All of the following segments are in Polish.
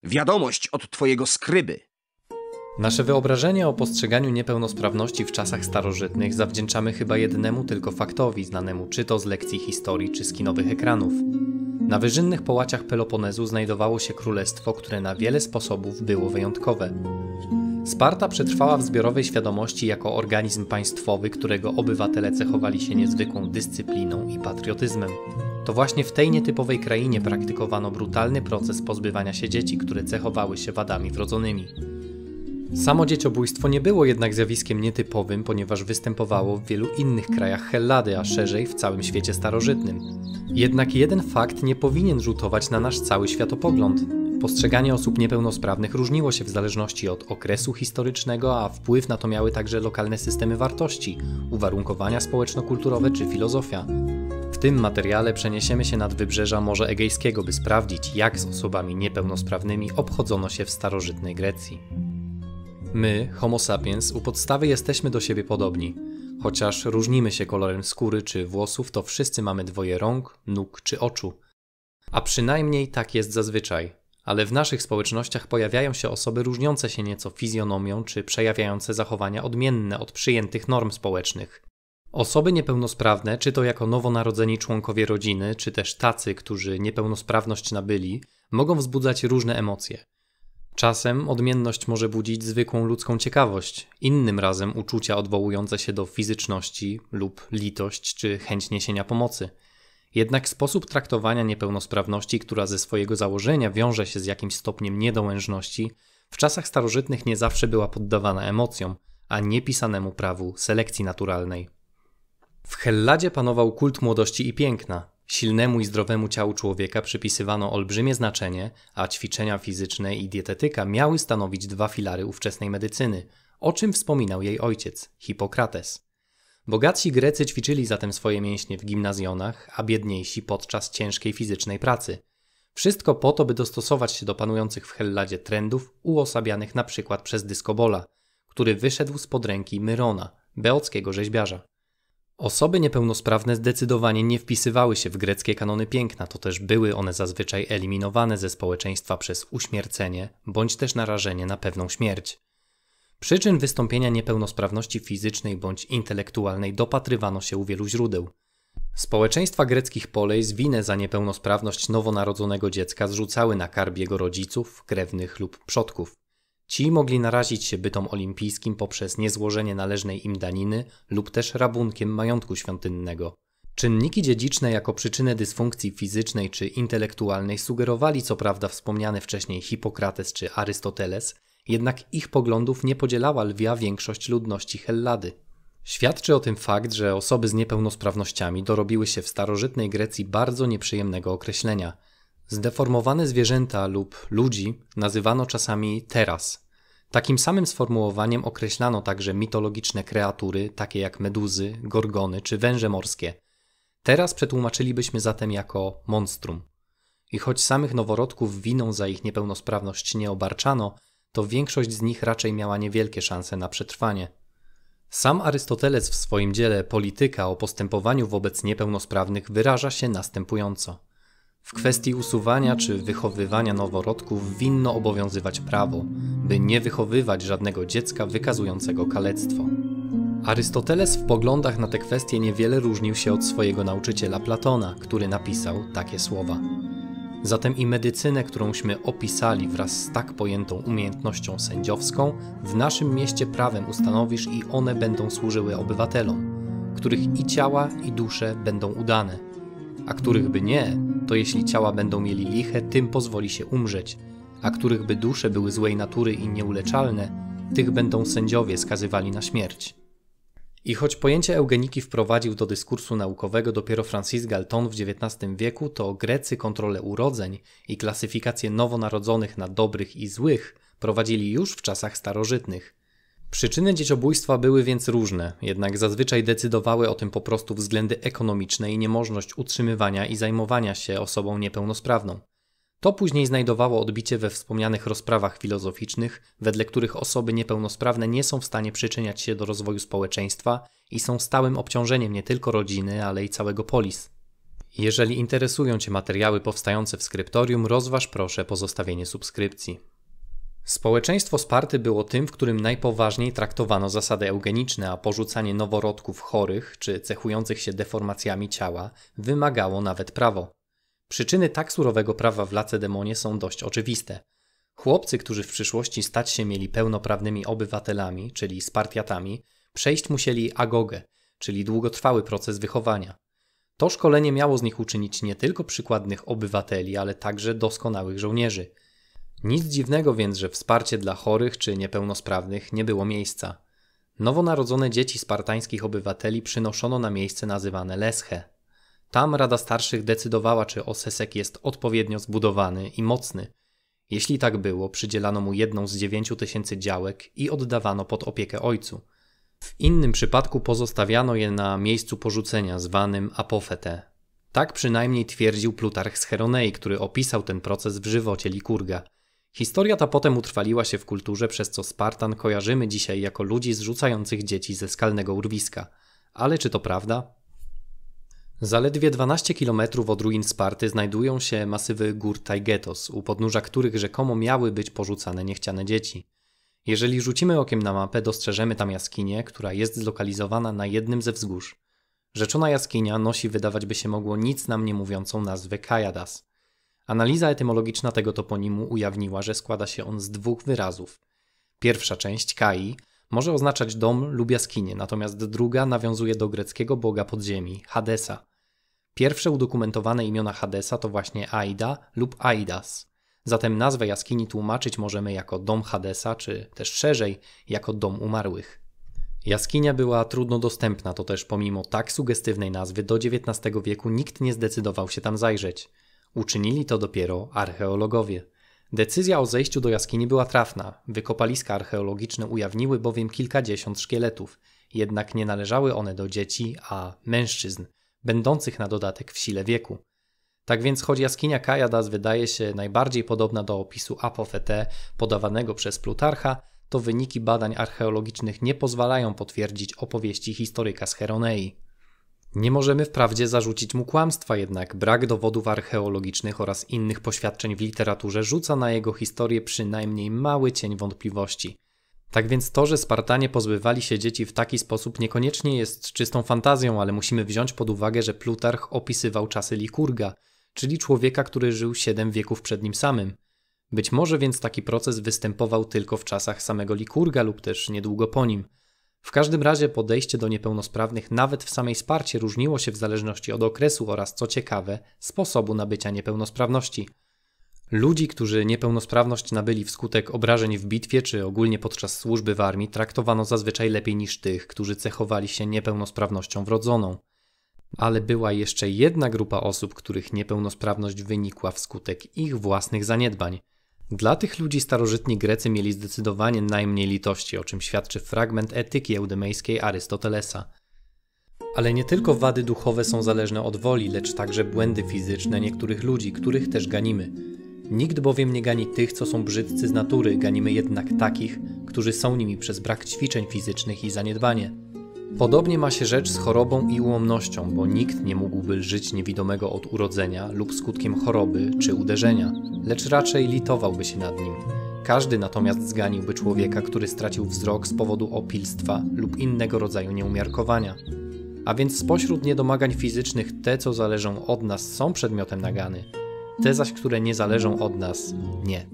Wiadomość od twojego skryby. Nasze wyobrażenie o postrzeganiu niepełnosprawności w czasach starożytnych zawdzięczamy chyba jednemu tylko faktowi znanemu czy to z lekcji historii, czy z kinowych ekranów. Na wyżynnych połaciach Peloponezu znajdowało się królestwo, które na wiele sposobów było wyjątkowe. Sparta przetrwała w zbiorowej świadomości jako organizm państwowy, którego obywatele cechowali się niezwykłą dyscypliną i patriotyzmem. To właśnie w tej nietypowej krainie praktykowano brutalny proces pozbywania się dzieci, które cechowały się wadami wrodzonymi. Samo dzieciobójstwo nie było jednak zjawiskiem nietypowym, ponieważ występowało w wielu innych krajach Hellady, a szerzej w całym świecie starożytnym. Jednak jeden fakt nie powinien rzutować na nasz cały światopogląd. Postrzeganie osób niepełnosprawnych różniło się w zależności od okresu historycznego, a wpływ na to miały także lokalne systemy wartości, uwarunkowania społeczno-kulturowe czy filozofia. W tym materiale przeniesiemy się nad wybrzeża Morza Egejskiego, by sprawdzić, jak z osobami niepełnosprawnymi obchodzono się w starożytnej Grecji. My, Homo sapiens, u podstawy jesteśmy do siebie podobni. Chociaż różnimy się kolorem skóry czy włosów, to wszyscy mamy dwoje rąk, nóg czy oczu. A przynajmniej tak jest zazwyczaj. Ale w naszych społecznościach pojawiają się osoby różniące się nieco fizjonomią czy przejawiające zachowania odmienne od przyjętych norm społecznych. Osoby niepełnosprawne, czy to jako nowonarodzeni członkowie rodziny, czy też tacy, którzy niepełnosprawność nabyli, mogą wzbudzać różne emocje. Czasem odmienność może budzić zwykłą ludzką ciekawość, innym razem uczucia odwołujące się do fizyczności lub litość czy chęć niesienia pomocy. Jednak sposób traktowania niepełnosprawności, która ze swojego założenia wiąże się z jakimś stopniem niedołężności, w czasach starożytnych nie zawsze była poddawana emocjom, a niepisanemu prawu selekcji naturalnej. W Helladzie panował kult młodości i piękna. Silnemu i zdrowemu ciału człowieka przypisywano olbrzymie znaczenie, a ćwiczenia fizyczne i dietetyka miały stanowić dwa filary ówczesnej medycyny, o czym wspominał jej ojciec, Hipokrates. Bogatsi Grecy ćwiczyli zatem swoje mięśnie w gimnazjonach, a biedniejsi podczas ciężkiej fizycznej pracy. Wszystko po to, by dostosować się do panujących w Helladzie trendów uosabianych na przykład przez Dyskobola, który wyszedł spod ręki Myrona, beockiego rzeźbiarza. Osoby niepełnosprawne zdecydowanie nie wpisywały się w greckie kanony piękna, to też były one zazwyczaj eliminowane ze społeczeństwa przez uśmiercenie bądź też narażenie na pewną śmierć. Przyczyn wystąpienia niepełnosprawności fizycznej bądź intelektualnej dopatrywano się u wielu źródeł. Społeczeństwa greckich polejs winę za niepełnosprawność nowonarodzonego dziecka zrzucały na karb jego rodziców, krewnych lub przodków. Ci mogli narazić się bytom olimpijskim poprzez niezłożenie należnej im daniny lub też rabunkiem majątku świątynnego. Czynniki dziedziczne jako przyczynę dysfunkcji fizycznej czy intelektualnej sugerowali co prawda wspomniane wcześniej Hipokrates czy Arystoteles, jednak ich poglądów nie podzielała lwia większość ludności Hellady. Świadczy o tym fakt, że osoby z niepełnosprawnościami dorobiły się w starożytnej Grecji bardzo nieprzyjemnego określenia. Zdeformowane zwierzęta lub ludzi nazywano czasami teras. Takim samym sformułowaniem określano także mitologiczne kreatury, takie jak meduzy, gorgony czy węże morskie. Teraz przetłumaczylibyśmy zatem jako monstrum. I choć samych noworodków winą za ich niepełnosprawność nie obarczano, to większość z nich raczej miała niewielkie szanse na przetrwanie. Sam Arystoteles w swoim dziele Polityka o postępowaniu wobec niepełnosprawnych wyraża się następująco. W kwestii usuwania czy wychowywania noworodków winno obowiązywać prawo, by nie wychowywać żadnego dziecka wykazującego kalectwo. Arystoteles w poglądach na te kwestie niewiele różnił się od swojego nauczyciela Platona, który napisał takie słowa. Zatem i medycynę, którąśmy opisali wraz z tak pojętą umiejętnością sędziowską, w naszym mieście prawem ustanowisz i one będą służyły obywatelom, których i ciała, i dusze będą udane, a których by nie, to jeśli ciała będą mieli liche, tym pozwoli się umrzeć, a których by dusze były złej natury i nieuleczalne, tych będą sędziowie skazywali na śmierć. I choć pojęcie eugeniki wprowadził do dyskursu naukowego dopiero Francis Galton w XIX wieku, to Grecy kontrolę urodzeń i klasyfikację nowonarodzonych na dobrych i złych prowadzili już w czasach starożytnych. Przyczyny dzieciobójstwa były więc różne, jednak zazwyczaj decydowały o tym po prostu względy ekonomiczne i niemożność utrzymywania i zajmowania się osobą niepełnosprawną. To później znajdowało odbicie we wspomnianych rozprawach filozoficznych, wedle których osoby niepełnosprawne nie są w stanie przyczyniać się do rozwoju społeczeństwa i są stałym obciążeniem nie tylko rodziny, ale i całego polis. Jeżeli interesują Cię materiały powstające w skryptorium, rozważ proszę pozostawienie subskrypcji. Społeczeństwo Sparty było tym, w którym najpoważniej traktowano zasady eugeniczne, a porzucanie noworodków chorych czy cechujących się deformacjami ciała wymagało nawet prawo. Przyczyny tak surowego prawa w Lacedemonie są dość oczywiste. Chłopcy, którzy w przyszłości stać się mieli pełnoprawnymi obywatelami, czyli Spartiatami, przejść musieli agogę, czyli długotrwały proces wychowania. To szkolenie miało z nich uczynić nie tylko przykładnych obywateli, ale także doskonałych żołnierzy. Nic dziwnego więc, że wsparcie dla chorych czy niepełnosprawnych nie było miejsca. Nowonarodzone dzieci spartańskich obywateli przynoszono na miejsce nazywane lesche. Tam Rada Starszych decydowała, czy osesek jest odpowiednio zbudowany i mocny. Jeśli tak było, przydzielano mu jedną z 9000 działek i oddawano pod opiekę ojcu. W innym przypadku pozostawiano je na miejscu porzucenia zwanym apofete. Tak przynajmniej twierdził Plutarch z Cheronei, który opisał ten proces w żywocie Likurga. Historia ta potem utrwaliła się w kulturze, przez co Spartan kojarzymy dzisiaj jako ludzi zrzucających dzieci ze skalnego urwiska. Ale czy to prawda? Zaledwie 12 km od ruin Sparty znajdują się masywy gór Taygetos, u podnóża których rzekomo miały być porzucane niechciane dzieci. Jeżeli rzucimy okiem na mapę, dostrzeżemy tam jaskinię, która jest zlokalizowana na jednym ze wzgórz. Rzeczona jaskinia nosi, wydawać by się mogło, nic nam nie mówiącą nazwę Kajadas. Analiza etymologiczna tego toponimu ujawniła, że składa się on z dwóch wyrazów. Pierwsza część, Kai, może oznaczać dom lub jaskinię, natomiast druga nawiązuje do greckiego boga podziemi, Hadesa. Pierwsze udokumentowane imiona Hadesa to właśnie Aida lub Aidas. Zatem nazwę jaskini tłumaczyć możemy jako dom Hadesa, czy też szerzej jako dom umarłych. Jaskinia była trudno dostępna, to też pomimo tak sugestywnej nazwy do XIX wieku nikt nie zdecydował się tam zajrzeć. Uczynili to dopiero archeologowie. Decyzja o zejściu do jaskini była trafna. Wykopaliska archeologiczne ujawniły bowiem kilkadziesiąt szkieletów. Jednak nie należały one do dzieci, a mężczyzn, będących na dodatek w sile wieku. Tak więc choć jaskinia Kajadas wydaje się najbardziej podobna do opisu apofete podawanego przez Plutarcha, to wyniki badań archeologicznych nie pozwalają potwierdzić opowieści historyka z Cheronei. Nie możemy wprawdzie zarzucić mu kłamstwa, jednak brak dowodów archeologicznych oraz innych poświadczeń w literaturze rzuca na jego historię przynajmniej mały cień wątpliwości. Tak więc to, że Spartanie pozbywali się dzieci w taki sposób, niekoniecznie jest czystą fantazją, ale musimy wziąć pod uwagę, że Plutarch opisywał czasy Likurga, czyli człowieka, który żył 7 wieków przed nim samym. Być może więc taki proces występował tylko w czasach samego Likurga lub też niedługo po nim. W każdym razie podejście do niepełnosprawnych nawet w samej Sparcie różniło się w zależności od okresu oraz, co ciekawe, sposobu nabycia niepełnosprawności. Ludzi, którzy niepełnosprawność nabyli wskutek obrażeń w bitwie czy ogólnie podczas służby w armii, traktowano zazwyczaj lepiej niż tych, którzy cechowali się niepełnosprawnością wrodzoną. Ale była jeszcze jedna grupa osób, których niepełnosprawność wynikła wskutek ich własnych zaniedbań. Dla tych ludzi starożytni Grecy mieli zdecydowanie najmniej litości, o czym świadczy fragment etyki eudemejskiej Arystotelesa. Ale nie tylko wady duchowe są zależne od woli, lecz także błędy fizyczne niektórych ludzi, których też ganimy. Nikt bowiem nie gani tych, co są brzydcy z natury, ganimy jednak takich, którzy są nimi przez brak ćwiczeń fizycznych i zaniedbanie. Podobnie ma się rzecz z chorobą i ułomnością, bo nikt nie mógłby żyć niewidomego od urodzenia lub skutkiem choroby czy uderzenia, lecz raczej litowałby się nad nim. Każdy natomiast zganiłby człowieka, który stracił wzrok z powodu opilstwa lub innego rodzaju nieumiarkowania. A więc spośród niedomagań fizycznych te, co zależą od nas, są przedmiotem nagany, te zaś, które nie zależą od nas, nie.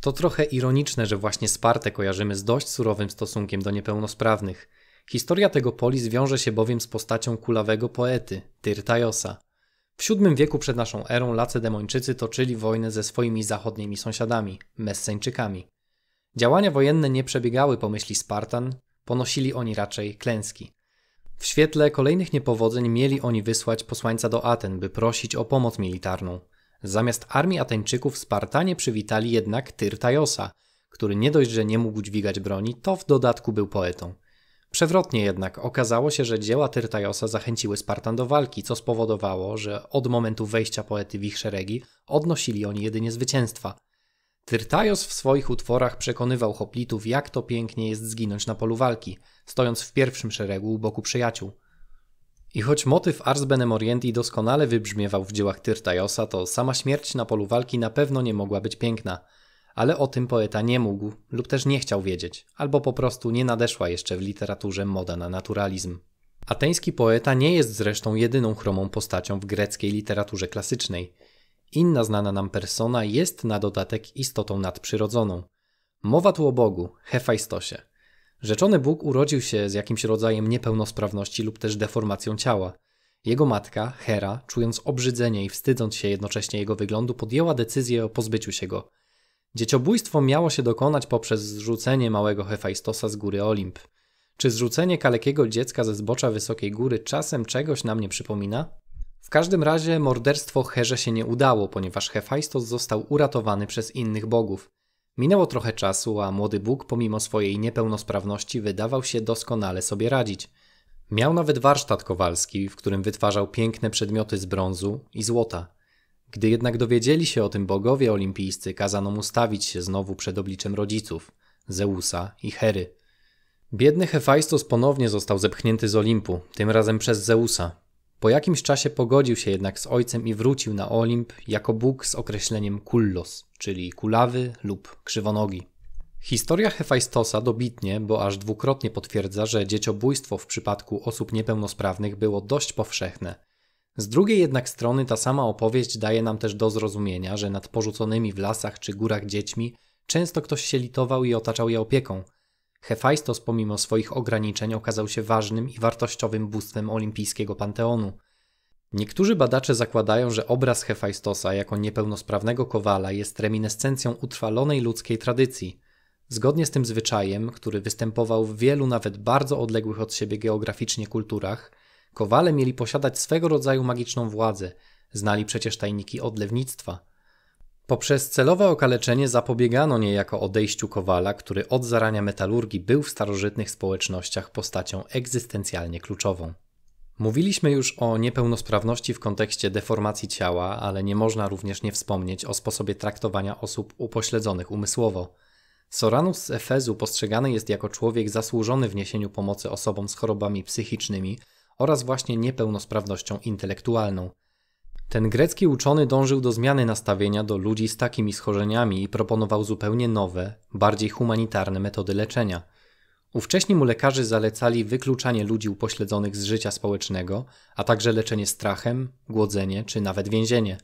To trochę ironiczne, że właśnie Spartę kojarzymy z dość surowym stosunkiem do niepełnosprawnych. Historia tego polis wiąże się bowiem z postacią kulawego poety, Tyrtaiosa. W VII wieku przed naszą erą Lacedemończycy toczyli wojnę ze swoimi zachodnimi sąsiadami, Messeńczykami. Działania wojenne nie przebiegały po myśli Spartan, ponosili oni raczej klęski. W świetle kolejnych niepowodzeń mieli oni wysłać posłańca do Aten, by prosić o pomoc militarną. Zamiast armii Ateńczyków Spartanie przywitali jednak Tyrtaiosa, który nie dość, że nie mógł dźwigać broni, to w dodatku był poetą. Przewrotnie jednak okazało się, że dzieła Tyrtaiosa zachęciły Spartan do walki, co spowodowało, że od momentu wejścia poety w ich szeregi odnosili oni jedynie zwycięstwa. Tyrtaios w swoich utworach przekonywał hoplitów, jak to pięknie jest zginąć na polu walki, stojąc w pierwszym szeregu u boku przyjaciół. I choć motyw Ars Bene Oriendi doskonale wybrzmiewał w dziełach Tyrtaiosa, to sama śmierć na polu walki na pewno nie mogła być piękna. Ale o tym poeta nie mógł lub też nie chciał wiedzieć, albo po prostu nie nadeszła jeszcze w literaturze moda na naturalizm. Ateński poeta nie jest zresztą jedyną chromą postacią w greckiej literaturze klasycznej. Inna znana nam persona jest na dodatek istotą nadprzyrodzoną. Mowa tu o Bogu, Hefajstosie. Rzeczony Bóg urodził się z jakimś rodzajem niepełnosprawności lub też deformacją ciała. Jego matka, Hera, czując obrzydzenie i wstydząc się jednocześnie jego wyglądu, podjęła decyzję o pozbyciu się go. Dzieciobójstwo miało się dokonać poprzez zrzucenie małego Hefajstosa z góry Olimp. Czy zrzucenie kalekiego dziecka ze zbocza wysokiej góry czasem czegoś nam nie przypomina? W każdym razie morderstwo Herze się nie udało, ponieważ Hefajstos został uratowany przez innych bogów. Minęło trochę czasu, a młody Bóg pomimo swojej niepełnosprawności wydawał się doskonale sobie radzić. Miał nawet warsztat kowalski, w którym wytwarzał piękne przedmioty z brązu i złota. Gdy jednak dowiedzieli się o tym bogowie olimpijscy, kazano mu stawić się znowu przed obliczem rodziców, Zeusa i Hery. Biedny Hefajstos ponownie został zepchnięty z Olimpu, tym razem przez Zeusa. Po jakimś czasie pogodził się jednak z ojcem i wrócił na Olimp jako bóg z określeniem kullos, czyli kulawy lub krzywonogi. Historia Hefajstosa dobitnie, bo aż dwukrotnie potwierdza, że dzieciobójstwo w przypadku osób niepełnosprawnych było dość powszechne. Z drugiej jednak strony ta sama opowieść daje nam też do zrozumienia, że nad porzuconymi w lasach czy górach dziećmi często ktoś się litował i otaczał je opieką. Hefajstos pomimo swoich ograniczeń okazał się ważnym i wartościowym bóstwem olimpijskiego panteonu. Niektórzy badacze zakładają, że obraz Hefajstosa jako niepełnosprawnego kowala jest reminiscencją utrwalonej ludzkiej tradycji. Zgodnie z tym zwyczajem, który występował w wielu nawet bardzo odległych od siebie geograficznie kulturach, kowale mieli posiadać swego rodzaju magiczną władzę, znali przecież tajniki odlewnictwa. Poprzez celowe okaleczenie zapobiegano niejako odejściu kowala, który od zarania metalurgii był w starożytnych społecznościach postacią egzystencjalnie kluczową. Mówiliśmy już o niepełnosprawności w kontekście deformacji ciała, ale nie można również nie wspomnieć o sposobie traktowania osób upośledzonych umysłowo. Soranus z Efezu postrzegany jest jako człowiek zasłużony w niesieniu pomocy osobom z chorobami psychicznymi oraz właśnie niepełnosprawnością intelektualną. Ten grecki uczony dążył do zmiany nastawienia do ludzi z takimi schorzeniami i proponował zupełnie nowe, bardziej humanitarne metody leczenia. Ówcześni mu lekarze zalecali wykluczanie ludzi upośledzonych z życia społecznego, a także leczenie strachem, głodzenie czy nawet więzienie.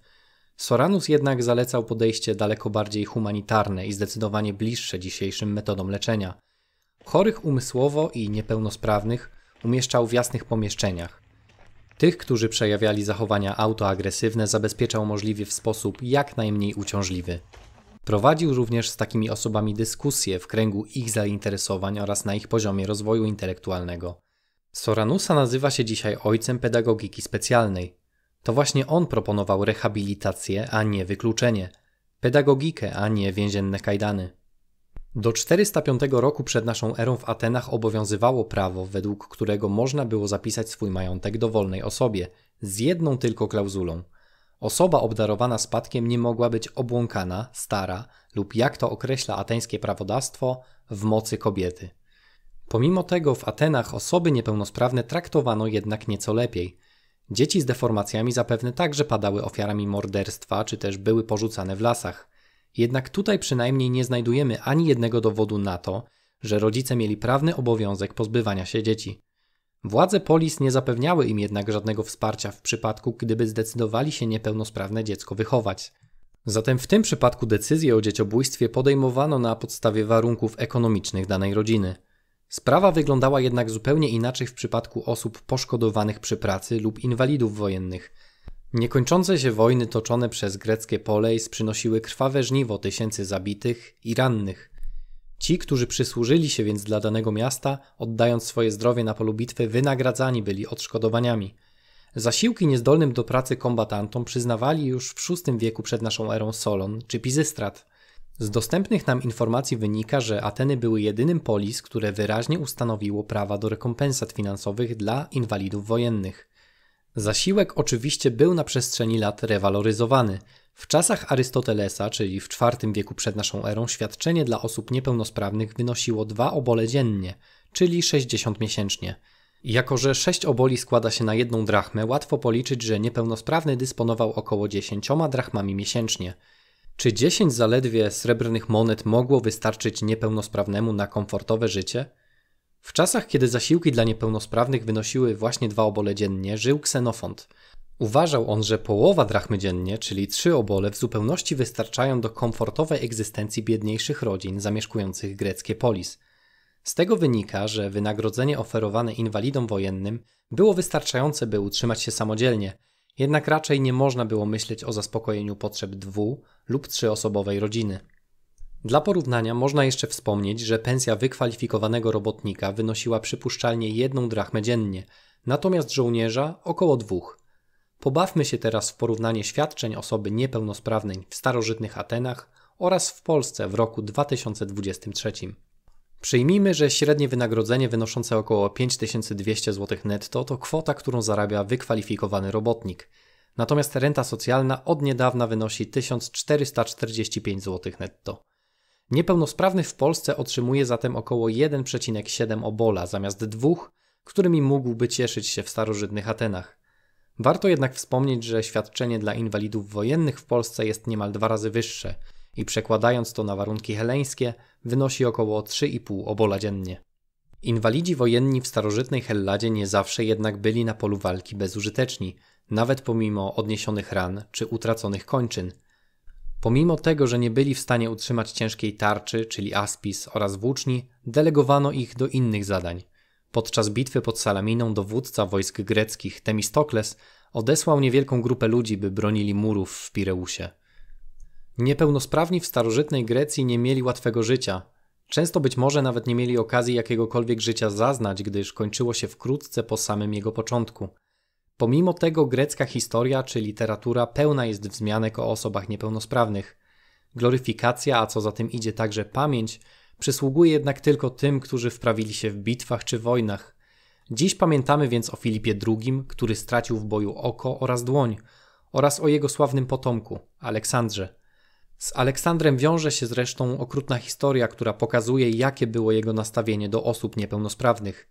Soranus jednak zalecał podejście daleko bardziej humanitarne i zdecydowanie bliższe dzisiejszym metodom leczenia. Chorych umysłowo i niepełnosprawnych umieszczał w jasnych pomieszczeniach. Tych, którzy przejawiali zachowania autoagresywne, zabezpieczał możliwie w sposób jak najmniej uciążliwy. Prowadził również z takimi osobami dyskusje w kręgu ich zainteresowań oraz na ich poziomie rozwoju intelektualnego. Soranusa nazywa się dzisiaj ojcem pedagogiki specjalnej. To właśnie on proponował rehabilitację, a nie wykluczenie, pedagogikę, a nie więzienne kajdany. Do 405 roku przed naszą erą w Atenach obowiązywało prawo, według którego można było zapisać swój majątek dowolnej osobie, z jedną tylko klauzulą. Osoba obdarowana spadkiem nie mogła być obłąkana, stara lub, jak to określa ateńskie prawodawstwo, w mocy kobiety. Pomimo tego w Atenach osoby niepełnosprawne traktowano jednak nieco lepiej. Dzieci z deformacjami zapewne także padały ofiarami morderstwa, czy też były porzucane w lasach. Jednak tutaj przynajmniej nie znajdujemy ani jednego dowodu na to, że rodzice mieli prawny obowiązek pozbywania się dzieci. Władze polis nie zapewniały im jednak żadnego wsparcia w przypadku, gdyby zdecydowali się niepełnosprawne dziecko wychować. Zatem w tym przypadku decyzję o dzieciobójstwie podejmowano na podstawie warunków ekonomicznych danej rodziny. Sprawa wyglądała jednak zupełnie inaczej w przypadku osób poszkodowanych przy pracy lub inwalidów wojennych. Niekończące się wojny toczone przez greckie poleis przynosiły krwawe żniwo tysięcy zabitych i rannych. Ci, którzy przysłużyli się więc dla danego miasta, oddając swoje zdrowie na polu bitwy, wynagradzani byli odszkodowaniami. Zasiłki niezdolnym do pracy kombatantom przyznawali już w VI wieku przed naszą erą Solon czy Pizystrat. Z dostępnych nam informacji wynika, że Ateny były jedynym polis, które wyraźnie ustanowiło prawa do rekompensat finansowych dla inwalidów wojennych. Zasiłek oczywiście był na przestrzeni lat rewaloryzowany. W czasach Arystotelesa, czyli w IV wieku przed naszą erą, świadczenie dla osób niepełnosprawnych wynosiło 2 obole dziennie, czyli 60 miesięcznie. Jako że 6 oboli składa się na 1 drachmę, łatwo policzyć, że niepełnosprawny dysponował około 10 drachmami miesięcznie. Czy 10 zaledwie srebrnych monet mogło wystarczyć niepełnosprawnemu na komfortowe życie? W czasach, kiedy zasiłki dla niepełnosprawnych wynosiły właśnie 2 obole dziennie, żył Ksenofont. Uważał on, że połowa drachmy dziennie, czyli 3 obole, w zupełności wystarczają do komfortowej egzystencji biedniejszych rodzin zamieszkujących greckie polis. Z tego wynika, że wynagrodzenie oferowane inwalidom wojennym było wystarczające, by utrzymać się samodzielnie, jednak raczej nie można było myśleć o zaspokojeniu potrzeb 2- lub 3-osobowej rodziny. Dla porównania można jeszcze wspomnieć, że pensja wykwalifikowanego robotnika wynosiła przypuszczalnie 1 drachmę dziennie, natomiast żołnierza około 2. Pobawmy się teraz w porównanie świadczeń osoby niepełnosprawnej w starożytnych Atenach oraz w Polsce w roku 2023. Przyjmijmy, że średnie wynagrodzenie wynoszące około 5200 zł netto to kwota, którą zarabia wykwalifikowany robotnik. Natomiast renta socjalna od niedawna wynosi 1445 zł netto. Niepełnosprawny w Polsce otrzymuje zatem około 1,7 obola zamiast 2, którymi mógłby cieszyć się w starożytnych Atenach. Warto jednak wspomnieć, że świadczenie dla inwalidów wojennych w Polsce jest niemal 2 razy wyższe i przekładając to na warunki heleńskie wynosi około 3,5 obola dziennie. Inwalidzi wojenni w starożytnej Helladzie nie zawsze jednak byli na polu walki bezużyteczni, nawet pomimo odniesionych ran czy utraconych kończyn. Pomimo tego, że nie byli w stanie utrzymać ciężkiej tarczy, czyli aspis oraz włóczni, delegowano ich do innych zadań. Podczas bitwy pod Salaminą dowódca wojsk greckich Temistokles odesłał niewielką grupę ludzi, by bronili murów w Pireusie. Niepełnosprawni w starożytnej Grecji nie mieli łatwego życia. Często być może nawet nie mieli okazji jakiegokolwiek życia zaznać, gdyż kończyło się wkrótce po samym jego początku. Pomimo tego grecka historia czy literatura pełna jest wzmianek o osobach niepełnosprawnych. Gloryfikacja, a co za tym idzie także pamięć, przysługuje jednak tylko tym, którzy wprawili się w bitwach czy wojnach. Dziś pamiętamy więc o Filipie II, który stracił w boju oko oraz dłoń, oraz o jego sławnym potomku, Aleksandrze. Z Aleksandrem wiąże się zresztą okrutna historia, która pokazuje, jakie było jego nastawienie do osób niepełnosprawnych.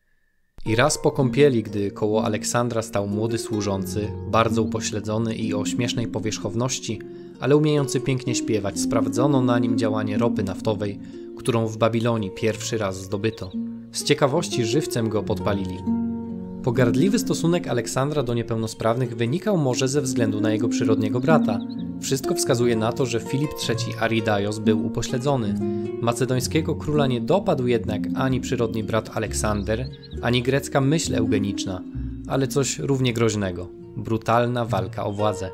I raz po kąpieli, gdy koło Aleksandra stał młody służący, bardzo upośledzony i o śmiesznej powierzchowności, ale umiejący pięknie śpiewać, sprawdzono na nim działanie ropy naftowej, którą w Babilonii pierwszy raz zdobyto. Z ciekawości żywcem go podpalili. Pogardliwy stosunek Aleksandra do niepełnosprawnych wynikał może ze względu na jego przyrodniego brata. Wszystko wskazuje na to, że Filip III Aridaios był upośledzony. Macedońskiego króla nie dopadł jednak ani przyrodni brat Aleksander, ani grecka myśl eugeniczna, ale coś równie groźnego – brutalna walka o władzę.